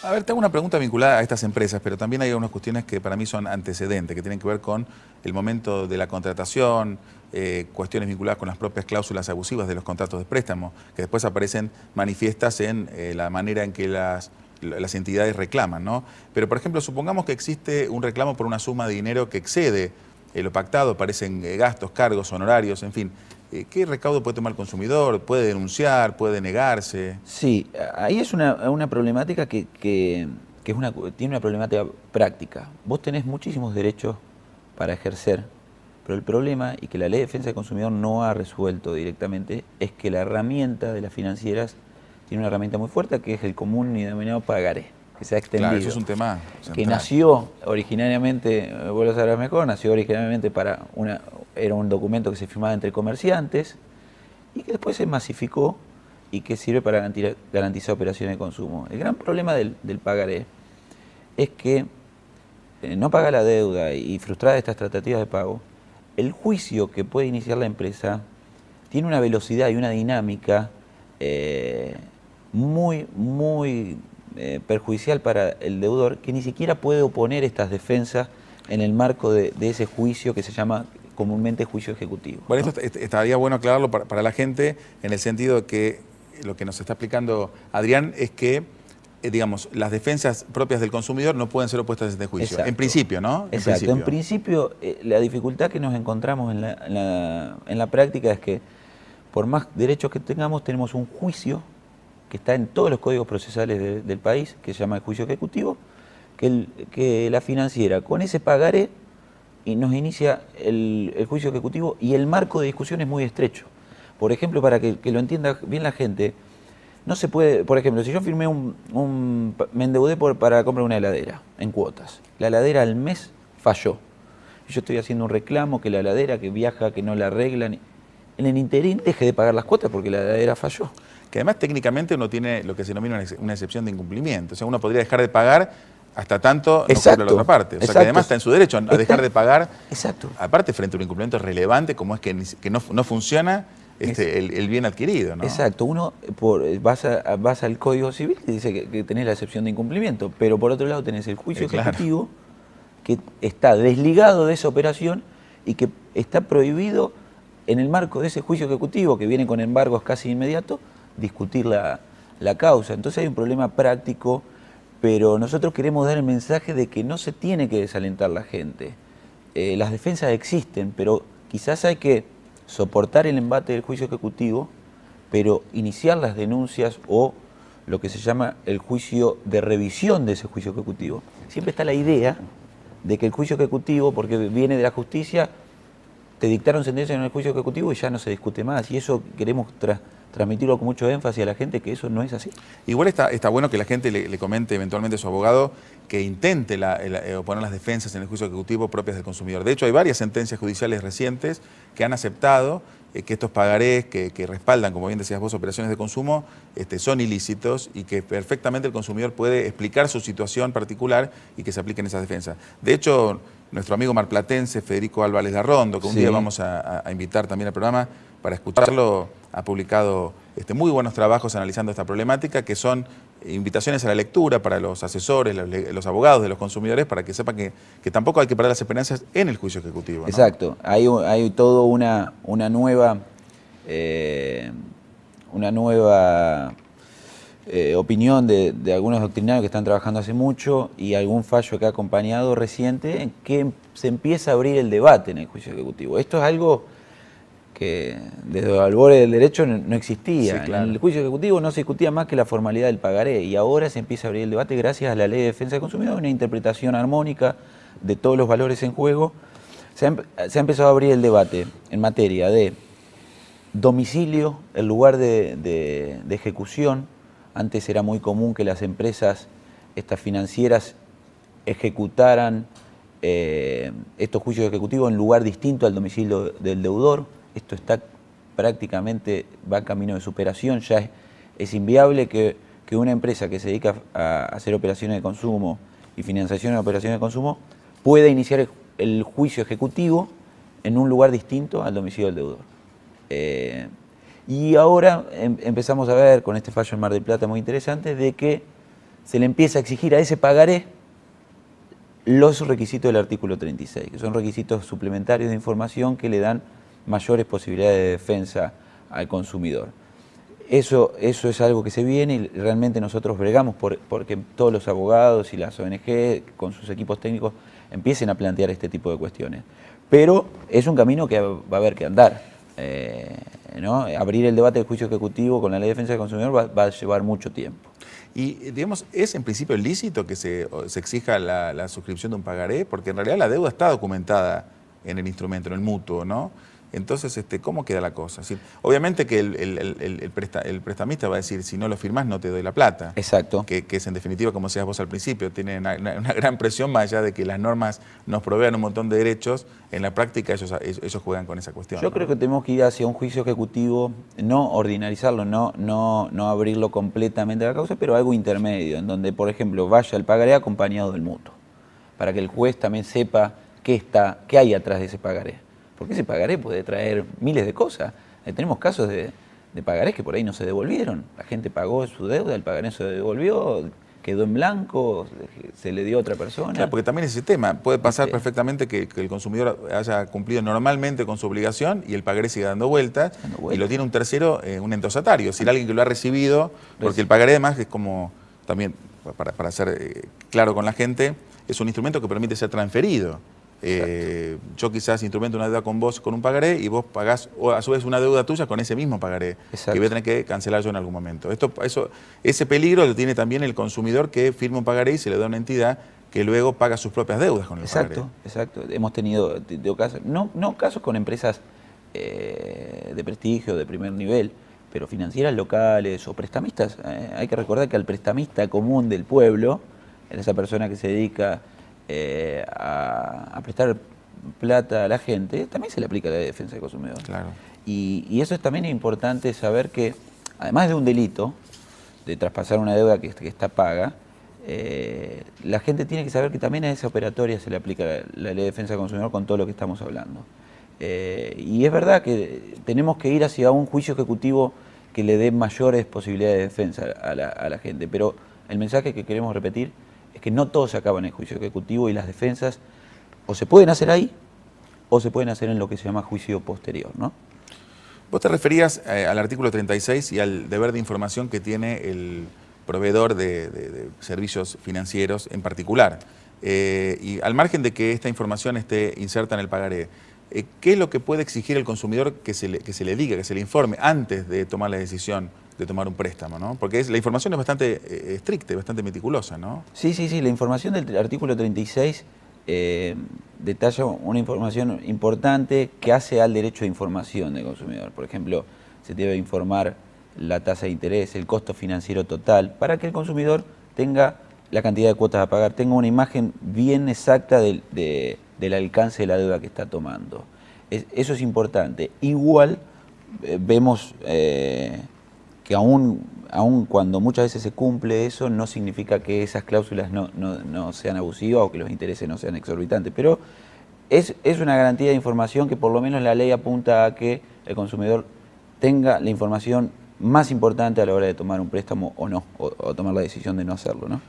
A ver, te hago una pregunta vinculada a estas empresas, pero también hay algunas cuestiones que para mí son antecedentes, que tienen que ver con el momento de la contratación, cuestiones vinculadas con las propias cláusulas abusivas de los contratos de préstamo, que después aparecen manifiestas en la manera en que las entidades reclaman, ¿no? Pero, por ejemplo, supongamos que existe un reclamo por una suma de dinero que excede lo pactado, aparecen gastos, cargos, honorarios, en fin. ¿Qué recaudo puede tomar el consumidor? ¿Puede denunciar? ¿Puede negarse? Sí, ahí es una problemática que tiene una problemática práctica. Vos tenés muchísimos derechos para ejercer, pero el problema, y que la Ley de Defensa del Consumidor no ha resuelto directamente, es que la herramienta de las financieras tiene una herramienta muy fuerte, que es el común y denominado pagaré, que se ha extendido. Claro, eso es un tema central. Que nació originariamente, vos lo sabrás mejor, nació originalmente era un documento que se firmaba entre comerciantes y que después se masificó y que sirve para garantizar operaciones de consumo. El gran problema del pagaré es que no paga la deuda y frustrada estas tratativas de pago, el juicio que puede iniciar la empresa tiene una velocidad y una dinámica muy perjudicial para el deudor, que ni siquiera puede oponer estas defensas en el marco de ese juicio que se llama comúnmente juicio ejecutivo. Bueno, ¿no? esto estaría bueno aclararlo para la gente, en el sentido de que lo que nos está explicando Adrián es que, digamos, las defensas propias del consumidor no pueden ser opuestas a este juicio. Exacto. En principio, ¿no? Exacto. En principio, la dificultad que nos encontramos en la práctica es que, por más derechos que tengamos, tenemos un juicio que está en todos los códigos procesales del país, que se llama el juicio ejecutivo, que la financiera con ese pagaré y nos inicia el juicio ejecutivo, y el marco de discusión es muy estrecho. Por ejemplo, para que lo entienda bien la gente, no se puede, por ejemplo, si yo firmé me endeudé para comprar una heladera en cuotas, la heladera al mes falló, y yo estoy haciendo un reclamo que la heladera que viaja, que no la arreglan, en el interín deje de pagar las cuotas porque la heladera falló. Que además técnicamente uno tiene lo que se denomina una excepción de incumplimiento. O sea, uno podría dejar de pagar hasta tanto no cumpla la otra parte. O sea, que además está en su derecho a dejar de pagar. Exacto. Aparte, frente a un incumplimiento relevante como es que no funciona el bien adquirido, ¿no? Exacto. Uno vas al Código Civil y dice que tenés la excepción de incumplimiento, pero por otro lado tenés el juicio ejecutivo, que está desligado de esa operación y que está prohibido, en el marco de ese juicio ejecutivo, que viene con embargos casi inmediatos, discutir la causa. Entonces hay un problema práctico, pero nosotros queremos dar el mensaje de que no se tiene que desalentar la gente. Las defensas existen, pero quizás hay que soportar el embate del juicio ejecutivo, pero iniciar las denuncias o lo que se llama el juicio de revisión de ese juicio ejecutivo. Siempre está la idea de que el juicio ejecutivo, porque viene de la justicia, te dictaron sentencia en el juicio ejecutivo y ya no se discute más. Y eso queremos transmitirlo con mucho énfasis a la gente, que eso no es así. Igual está bueno que la gente le comente eventualmente a su abogado que intente oponer las defensas en el juicio ejecutivo propias del consumidor. De hecho, hay varias sentencias judiciales recientes que han aceptado que estos pagarés que respaldan, como bien decías vos, operaciones de consumo, son ilícitos, y que perfectamente el consumidor puede explicar su situación particular y que se apliquen esas defensas. De hecho, nuestro amigo marplatense Federico Álvarez Larrondo, que un día vamos a invitar también al programa para escucharlo, ha publicado muy buenos trabajos analizando esta problemática, que son invitaciones a la lectura para los asesores, los abogados de los consumidores, para que sepan que tampoco hay que perder las esperanzas en el juicio ejecutivo, ¿no? Exacto. Hay todo una nueva opinión de algunos doctrinarios que están trabajando hace mucho, y algún fallo que ha acompañado reciente, en que se empieza a abrir el debate en el juicio ejecutivo. Esto es algo que desde el albores del derecho no existía. Sí, claro. En el juicio ejecutivo no se discutía más que la formalidad del pagaré, y ahora se empieza a abrir el debate gracias a la Ley de Defensa del Consumidor, una interpretación armónica de todos los valores en juego. Se ha empezado a abrir el debate en materia de domicilio, el lugar de ejecución. Antes era muy común que las empresas, estas financieras, ejecutaran estos juicios ejecutivos en lugar distinto al domicilio del deudor. Esto está prácticamente, va camino de superación. Ya es inviable que una empresa que se dedica a hacer operaciones de consumo y financiación de operaciones de consumo pueda iniciar el juicio ejecutivo en un lugar distinto al domicilio del deudor. Y ahora empezamos a ver, con este fallo en Mar del Plata muy interesante, de que se le empieza a exigir a ese pagaré los requisitos del artículo 36, que son requisitos suplementarios de información que le dan mayores posibilidades de defensa al consumidor. Eso es algo que se viene y realmente nosotros bregamos porque todos los abogados y las ONG con sus equipos técnicos empiecen a plantear este tipo de cuestiones. Pero es un camino que va a haber que andar. ¿No? Abrir el debate del juicio ejecutivo con la ley de defensa del consumidor va a llevar mucho tiempo. Y, digamos, ¿es en principio lícito que se exija la suscripción de un pagaré? Porque en realidad la deuda está documentada en el instrumento, en el mutuo, ¿no? Entonces, ¿cómo queda la cosa? Es decir, obviamente que el prestamista va a decir, si no lo firmás no te doy la plata. Exacto. Que es en definitiva, como decías vos al principio, tiene una gran presión, más allá de que las normas nos provean un montón de derechos, en la práctica ellos juegan con esa cuestión. Yo creo que tenemos que ir hacia un juicio ejecutivo, no ordinarizarlo, no abrirlo completamente a la causa, pero algo intermedio, en donde, por ejemplo, vaya el pagaré acompañado del mutuo, para que el juez también sepa qué hay atrás de ese pagaré. Porque ese pagaré puede traer miles de cosas. Tenemos casos de pagarés que por ahí no se devolvieron. La gente pagó su deuda, el pagaré se devolvió, quedó en blanco, se le dio a otra persona. Claro, porque también ese tema. Puede pasar perfectamente que el consumidor haya cumplido normalmente con su obligación y el pagaré siga dando vueltas y lo tiene un tercero, un endosatario. Es decir, alguien que lo ha recibido, porque el pagaré además es como, también para ser claro con la gente, es un instrumento que permite ser transferido. Yo quizás instrumento una deuda con vos con un pagaré y vos pagás o a su vez una deuda tuya con ese mismo pagaré. Exacto. Que voy a tener que cancelar yo en algún momento. Ese peligro lo tiene también el consumidor que firma un pagaré y se le da a una entidad que luego paga sus propias deudas con el pagaré. Exacto. Hemos tenido casos, no casos con empresas de prestigio, de primer nivel, pero financieras locales o prestamistas. Hay que recordar que al prestamista común del pueblo, esa persona que se dedica a prestar plata a la gente, también se le aplica la defensa del consumidor. Claro. Y eso también es importante saber que, además de un delito, de traspasar una deuda que está paga, la gente tiene que saber que también a esa operatoria se le aplica la ley de defensa del consumidor con todo lo que estamos hablando. Y es verdad que tenemos que ir hacia un juicio ejecutivo que le dé mayores posibilidades de defensa a la gente, pero el mensaje que queremos repetir es que no todo se acaba en el juicio ejecutivo y las defensas o se pueden hacer ahí o se pueden hacer en lo que se llama juicio posterior, ¿no? Vos te referías al artículo 36 y al deber de información que tiene el proveedor de servicios financieros en particular. Y al margen de que esta información esté inserta en el pagaré, ¿qué es lo que puede exigir el consumidor que se le diga, que se le informe antes de tomar la decisión de tomar un préstamo, ¿no? Porque la información es bastante estricta y bastante meticulosa, ¿no? Sí, la información del artículo 36 detalla una información importante que hace al derecho de información del consumidor. Por ejemplo, se debe informar la tasa de interés, el costo financiero total, para que el consumidor tenga la cantidad de cuotas a pagar, tenga una imagen bien exacta del alcance de la deuda que está tomando. Eso es importante. Igual vemos que aún cuando muchas veces se cumple eso, no significa que esas cláusulas no sean abusivas o que los intereses no sean exorbitantes, pero es una garantía de información que por lo menos la ley apunta a que el consumidor tenga la información más importante a la hora de tomar un préstamo o no, o tomar la decisión de no hacerlo, ¿no?